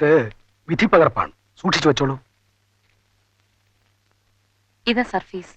ഇത് വിധി പകർപ്പാണ്, സൂക്ഷിച്ചു വെച്ചോളൂ. ഇതാ സർ ഫീസ്.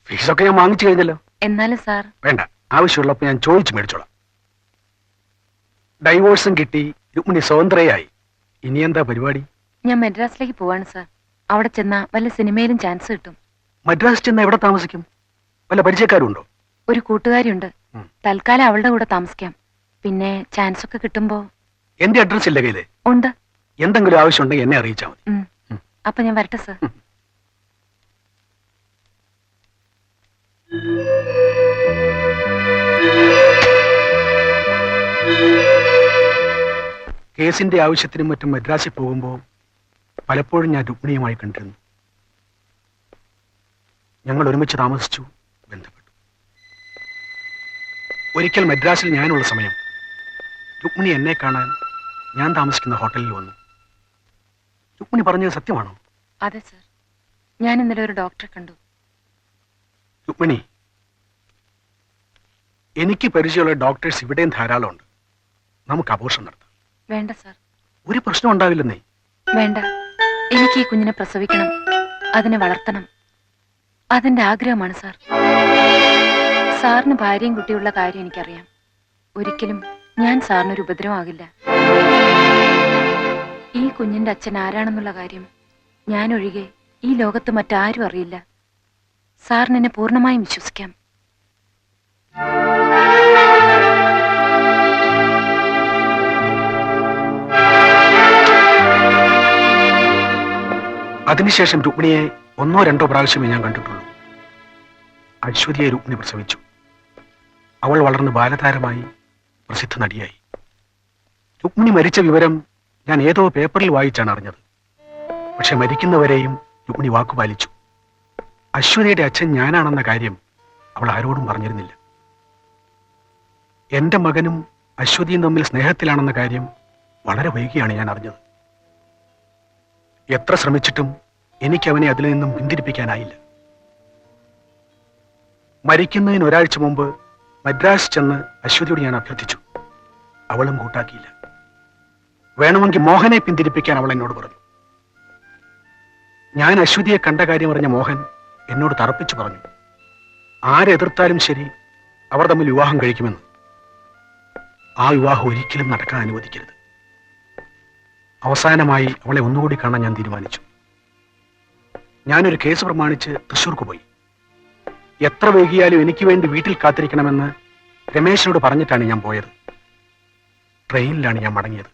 ഫീസൊക്കെ ഞാൻ വാങ്ങിച്ചു കഴിഞ്ഞല്ലോ. എന്നാലും സാർ. വേണ്ട, ആവശ്യമുള്ളപ്പോ ഞാൻ ചോദിച്ചു മേടിച്ചോളാം. ഡൈവോഴ്സും കിട്ടി, രുക്മിണി സ്വതന്ത്രയായി. ഇനി എന്താ പരിപാടി? ഞാൻ മദ്രാസിലേക്ക് പോവാണ് സാർ. അവിടെ ചെന്നാ വല്ല സിനിമയിലും ചാൻസ് കിട്ടും. മദ്രാസ് ചെന്ന എവിടെ താമസിക്കും? വല്ല പരിചയക്കാരുണ്ടോ? ഒരു കൂട്ടുകാരിയുണ്ട്. തൽക്കാലം അവളുടെ കൂടെ താമസിക്കാം. പിന്നെ ചാൻസ് ഒക്കെ കിട്ടുമ്പോ. എന്റെ അഡ്രസ് ഇല്ല കയ്യില്? ഉണ്ട്. എന്തെങ്കിലും ആവശ്യം ഉണ്ടെങ്കിൽ എന്നെ അറിയിച്ചാൽ മതി. അപ്പൊ ഞാൻ വരട്ടെ സാർ. കേസിന്റെ ആവശ്യത്തിനും മറ്റും മദ്രാസിൽ പോകുമ്പോൾ പലപ്പോഴും ഞാൻ രുക്മിണിയുമായി കണ്ടിരുന്നു. ഞങ്ങൾ ഒരുമിച്ച് താമസിച്ചു, ബന്ധപ്പെട്ടു. ഒരിക്കൽ മദ്രാസിൽ ഞാനുള്ള സമയം രുക്മിണി എന്നെ കാണാൻ ഞാൻ താമസിക്കുന്ന ഹോട്ടലിൽ വന്നു. രുക്മിണി പറഞ്ഞത് സത്യമാണോ? അതെ സർ, ഞാൻ ഇന്നലെ ഒരു ഡോക്ടറെ കണ്ടു. രുക്മിണി, എനിക്ക് പരിചയമുള്ള ഡോക്ടേഴ്സ് ഇവിടെയും ധാരാളമുണ്ട്. നമുക്ക് അബോർഷൻ നടത്താം. വേണ്ട സർ. ഒരു പ്രശ്നം ഉണ്ടാവില്ലെന്നേ. വേണ്ട, എനിക്ക് ഈ കുഞ്ഞിനെ പ്രസവിക്കണം, അതിനെ വളർത്തണം. അതെന്റെ ആഗ്രഹമാണ് സാർ. സാറിന് ഭാര്യയും കുട്ടിയുള്ള കാര്യം എനിക്കറിയാം. ഒരിക്കലും ഞാൻ സാറിനൊരു ഉപദ്രവമാകില്ല. ഈ കുഞ്ഞിന്റെ അച്ഛൻ ആരാണെന്നുള്ള കാര്യം ഞാൻ ഒഴികെ ഈ ലോകത്ത് മറ്റാരും അറിയില്ല. സാറിന് എന്നെ പൂർണ്ണമായും വിശ്വസിക്കാം. അതിനുശേഷം രുക്മിണിയെ 1-2 പ്രാവശ്യമേ ഞാൻ കണ്ടിട്ടുള്ളൂ. അശ്വതിയെ രുക്മിണി പ്രസവിച്ചു. അവൾ വളർന്ന് ബാലതാരമായി, പ്രസിദ്ധ നടിയായി. രുക്മിണി മരിച്ച വിവരം ഞാൻ ഏതോ പേപ്പറിൽ വായിച്ചാണ് അറിഞ്ഞത്. പക്ഷെ മരിക്കുന്നവരെയും രുക്മിണി വാക്കുപാലിച്ചു. അശ്വതിയുടെ അച്ഛൻ ഞാനാണെന്ന കാര്യം അവൾ ആരോടും പറഞ്ഞിരുന്നില്ല. എന്റെ മകനും അശ്വതിയും തമ്മിൽ സ്നേഹത്തിലാണെന്ന കാര്യം വളരെ വൈകിയാണ് ഞാൻ അറിഞ്ഞത്. എത്ര ശ്രമിച്ചിട്ടും എനിക്ക് അവനെ അതിൽ നിന്നും പിന്തിരിപ്പിക്കാനായില്ല. മരിക്കുന്നതിന് ഒരാഴ്ച മുമ്പ് മദ്രാസ് ചെന്ന് അശ്വതിയോട് ഞാൻ അഭ്യർത്ഥിച്ചു. അവളും കൂട്ടാക്കിയില്ല. വേണമെങ്കിൽ മോഹനെ പിന്തിരിപ്പിക്കാൻ അവൾ എന്നോട് പറഞ്ഞു. ഞാൻ അശ്വതിയെ കണ്ട കാര്യം അറിഞ്ഞ മോഹൻ എന്നോട് തറപ്പിച്ചു പറഞ്ഞു, ആരെതിർത്താലും ശരി അവർ തമ്മിൽ വിവാഹം കഴിക്കുമെന്ന്. ആ വിവാഹം ഒരിക്കലും നടക്കാൻ അനുവദിക്കരുത്. അവസാനമായി അവളെ ഒന്നുകൂടി കാണാൻ ഞാൻ തീരുമാനിച്ചു. ഞാനൊരു കേസ് പ്രമാണിച്ച് തൃശ്ശൂർക്ക് പോയി. എത്ര വൈകിയാലും എനിക്ക് വേണ്ടി വീട്ടിൽ കാത്തിരിക്കണമെന്ന് രമേശനോട് പറഞ്ഞിട്ടാണ് ഞാൻ പോയത്. ട്രെയിനിലാണ് ഞാൻ മടങ്ങിയത്.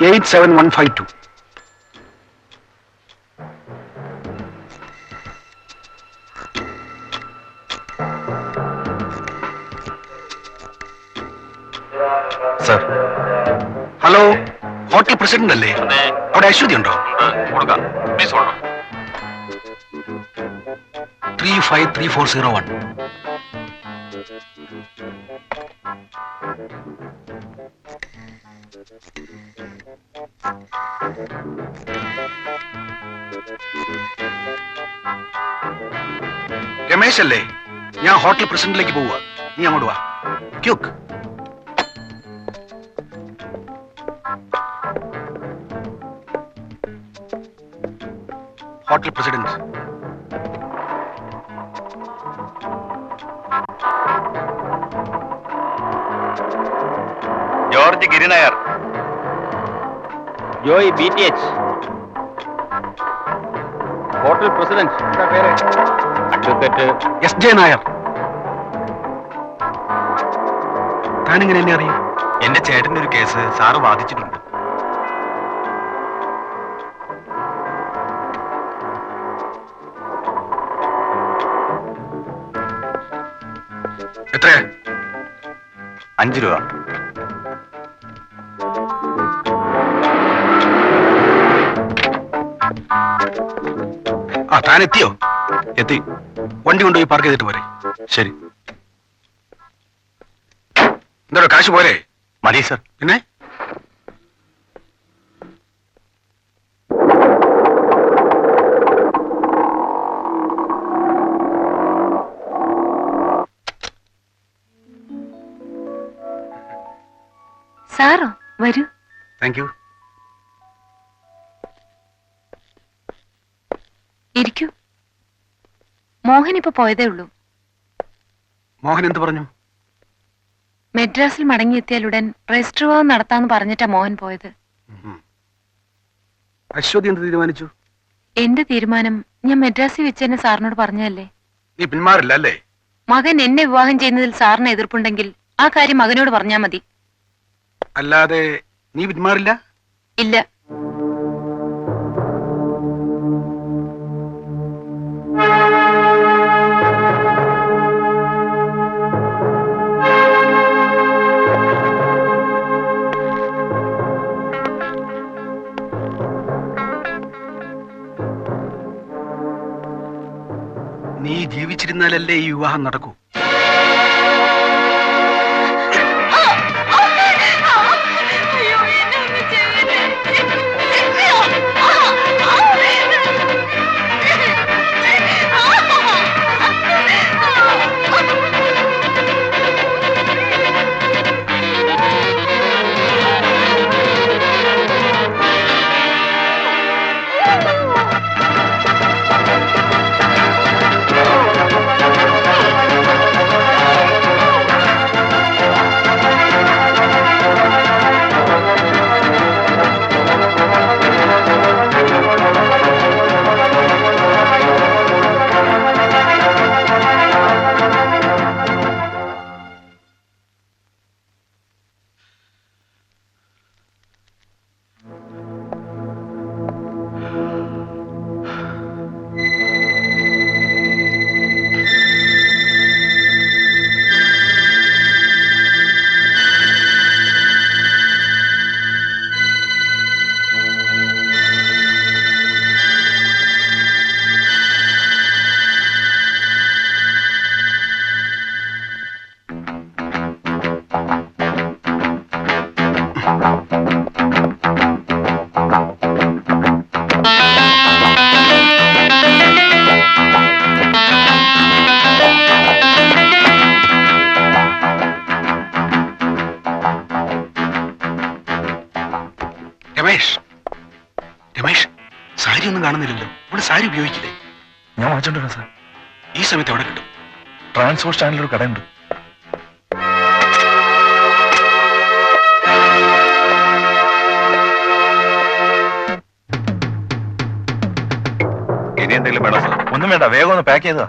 $87152. സർ. ഹലോ, ഹോട്ടൽ പ്രസിഡന്റ് അല്ലേ? അവിടെ അശ്വതി ഉണ്ടോ? 353401. രമേശ് അല്ലേ? ഞാൻ ഹോട്ടൽ പ്രസിഡന്റിലേക്ക് പോവുക. നീ അങ്ങോട്ട് വാ. Quick. Hotel president. George Girinair. Joy BTH. Hotel president. പേര് അഡ്വക്കേറ്റ് SJ നായർ. താനിങ്ങനെ എന്നെ അറിയാം? എന്റെ ചേട്ടന്റെ ഒരു കേസ് സാറ് വാദിച്ചിട്ടുണ്ട്. എത്ര? 5 രൂപ. താൻ എത്തിയോ? എത്തി. വണ്ടി കൊണ്ടുപോയി പാർക്ക് ചെയ്തിട്ട് പോരെ? ശരി. എന്താ കാശ് പോരെ? മതി സർ. പിന്നെ സാറോ? വരൂ. Thank you. ഇരിക്കൂ. മോഹൻ ഇപ്പൊ പോയതേ ഉള്ളൂ. മോഹൻ എന്ത് പറഞ്ഞു? മെഡ്രാസിൽ മടങ്ങിയെത്തിയാലുടൻ രജിസ്റ്റർ വിവാഹം നടത്താന്ന് പറഞ്ഞിട്ടാ മോഹൻ പോയത്. അശ്വതി എന്ത് തീരുമാനിച്ചു? എന്റെ തീരുമാനം ഞാൻ മെഡ്രാസിൽ വെച്ച് തന്നെ സാറിനോട് പറഞ്ഞതല്ലേ. നീ പിന്മാറില്ല അല്ലേ? മകൻ എന്നെ വിവാഹം ചെയ്യുന്നതിൽ സാറിന് എതിർപ്പുണ്ടെങ്കിൽ ആ കാര്യം മകനോട് പറഞ്ഞാ മതി. അല്ലാതെ നീ പിന്മാറില്ല? ഇല്ല. നീ ജീവിച്ചിരുന്നാലല്ലേ ഈ വിവാഹം നടക്കൂ. രമേഷ്, സാരി ഒന്നും കാണുന്നില്ലല്ലോ. ഇവിടെ സാരി ഉപയോഗിക്കില്ലേ? ഞാൻ വാങ്ങിച്ചോണ്ടിരാ സാർ. ഈ സമയത്ത് എവിടെ കിട്ടും? ട്രാൻസ്പോർട്ട് സ്റ്റാൻഡിലൊരു കടയുണ്ട്. ഇനി എന്തെങ്കിലും വേണം സാർ? ഒന്നും വേണ്ട, വേഗം ഒന്ന് പാക്ക് ചെയ്തതാ.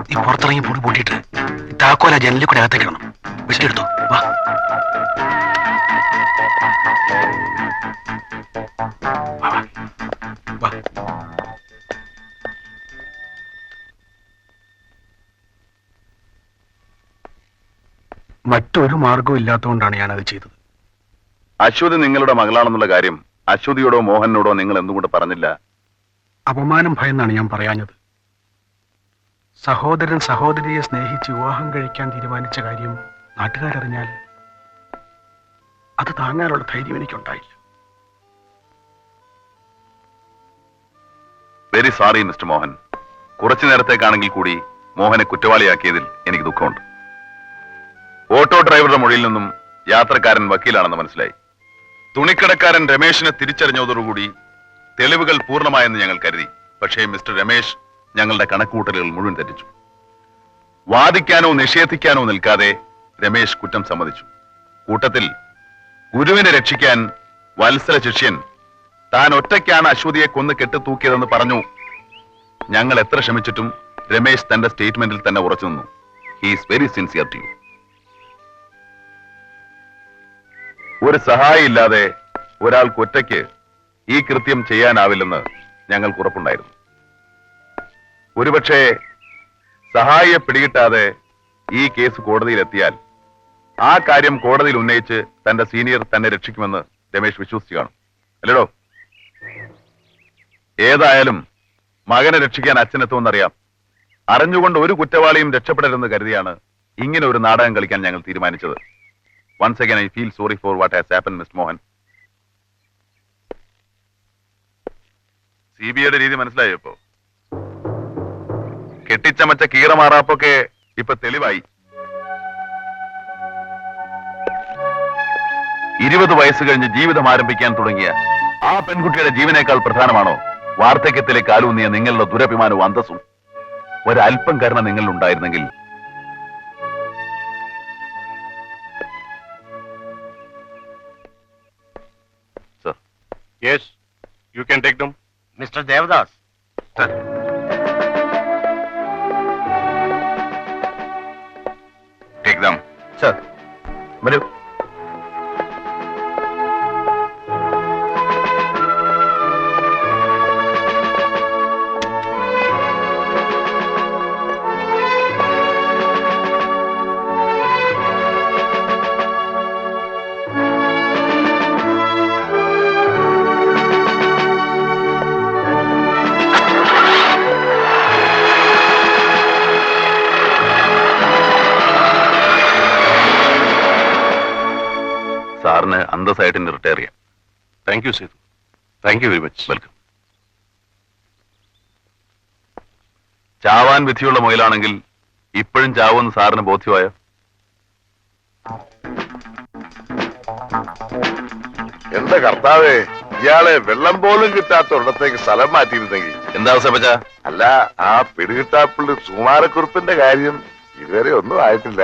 നീ പുറത്തിറങ്ങി പൊടി പൂട്ടിയിട്ട് താക്കോല ജനലിൽ കൂടെ അകത്തേക്കിടണം. വിസിലെടുത്തോ, വാ. വാ. മറ്റൊരു മാർഗവും ഇല്ലാത്തതുകൊണ്ടാണ് ഞാനത് ചെയ്തത്. അശ്വതി നിങ്ങളുടെ മകളാണെന്നുള്ള കാര്യം അശ്വതിയോടോ മോഹനോടോ നിങ്ങൾ എന്തുകൊണ്ട് പറഞ്ഞില്ല? അപമാനം ഭയന്നാണ് ഞാൻ പറയാഞ്ഞത്. സഹോദരൻ സഹോദരിയെ സ്നേഹിച്ച് വിവാഹം കഴിക്കാൻ തീരുമാനിച്ച കാര്യം നാട്ടുകാരറിഞ്ഞാൽ അത് താങ്ങാനുള്ള ധൈര്യം എനിക്കുണ്ടായില്ല. Very sorry mister Mohan. കുറച്ചു നേരത്തേക്കാണെങ്കിൽ കൂടി മോഹനെ കുറ്റവാളിയാക്കിയതിൽ എനിക്ക് ദുഃഖമുണ്ട്. ഓട്ടോ ഡ്രൈവറുടെ മൊഴിയിൽ നിന്നും യാത്രക്കാരൻ വക്കീലാണെന്ന് മനസ്സിലായി. തുണിക്കടക്കാരൻ രമേശിനെ തിരിച്ചറിഞ്ഞതോടുകൂടി തെളിവുകൾ പൂർണ്ണമായെന്ന് ഞങ്ങൾ കരുതി. പക്ഷേ മിസ്റ്റർ രമേശ് ഞങ്ങളുടെ കണക്കുകൂട്ടലുകൾ മുഴുവൻ തെറ്റിച്ചു. വാദിക്കാനോ നിഷേധിക്കാനോ നിൽക്കാതെ രമേശ് കുറ്റം സമ്മതിച്ചു. കൂട്ടത്തിൽ ഗുരുവിനെ രക്ഷിക്കാൻ വത്സല ശിഷ്യൻ താൻ ഒറ്റയ്ക്കാണ് അശ്വതിയെ കൊന്ന് കെട്ടിത്തൂക്കിയതെന്ന് പറഞ്ഞു. ഞങ്ങൾ എത്ര ശ്രമിച്ചിട്ടും രമേശ് തന്റെ സ്റ്റേറ്റ്മെന്റിൽ തന്നെ ഉറച്ചു നിന്നു. He's very sincere to you. ഒരു സഹായം ഇല്ലാതെ ഒരാൾക്ക് ഒറ്റയ്ക്ക് ഈ കൃത്യം ചെയ്യാനാവില്ലെന്ന് ഞങ്ങൾക്ക് ഉറപ്പുണ്ടായിരുന്നു. ഒരുപക്ഷെ സഹായിയെ പിടികിട്ടാതെ ഈ കേസ് കോടതിയിലെത്തിയാൽ ആ കാര്യം കോടതിയിൽ ഉന്നയിച്ച് തന്റെ സീനിയർ തന്നെ രക്ഷിക്കുമെന്ന് രമേശ് വിശ്വസിച്ചു കാണും. അല്ലടോ? ഏതായാലും മകനെ രക്ഷിക്കാൻ അച്ഛനെത്തുമെന്നറിയാം. അറിഞ്ഞുകൊണ്ട് ഒരു കുറ്റവാളിയും രക്ഷപ്പെടരുതെന്ന് കരുതിയാണ് ഇങ്ങനെ ഒരു നാടകം കളിക്കാൻ ഞങ്ങൾ തീരുമാനിച്ചത്. Once again I feel sorry for what has happen, mister Mohan. CBIയുടെ രീതി മനസ്സിലായോ? ഇപ്പോ കെട്ടിച്ചമച്ച കീറമാറാപ്പൊക്കെ ഇപ്പൊ തെളിവായി. 20 വയസ്സ് കഴിഞ്ഞ് ജീവിതം ആരംഭിക്കാൻ തുടങ്ങിയ ആ പെൺകുട്ടിയുടെ ജീവനേക്കാൾ പ്രധാനമാണോ വാർദ്ധക്യത്തിലേക്ക് കാലൂന്നിയ നിങ്ങളുടെ ദുരഭിമാനവും അന്തസ്സും? ഒരല്പം കരുണ നിങ്ങളിൽ ഉണ്ടായിരുന്നെങ്കിൽ. Sir, yes, you can take them. Mister Devadas, take them. Sir വരൂ. സാറിന് അന്തസ്സായിട്ട് റിട്ടയർ ചെയ്യാം. Thank you Sethu. Thank you very much. Welcome. ചാവാൻ വിധിയുള്ള മുയലാണെങ്കിൽ ഇപ്പോഴും ചാവുമെന്ന് സാറിന് ബോധ്യമായോ? എന്റെ കർത്താവേ, ഇയാളെ വെള്ളം പോലും കിട്ടാത്ത ഒരിടത്തേക്ക് സ്ഥലം മാറ്റിയിരുന്നെങ്കിൽ. എന്താ അവസ്ഥ? അല്ല, ആ പിടികിട്ടാപ്പുള്ളി സുകുമാരക്കുറുപ്പിന്റെ കാര്യം ഇതുവരെ ഒന്നും ആയിട്ടില്ല.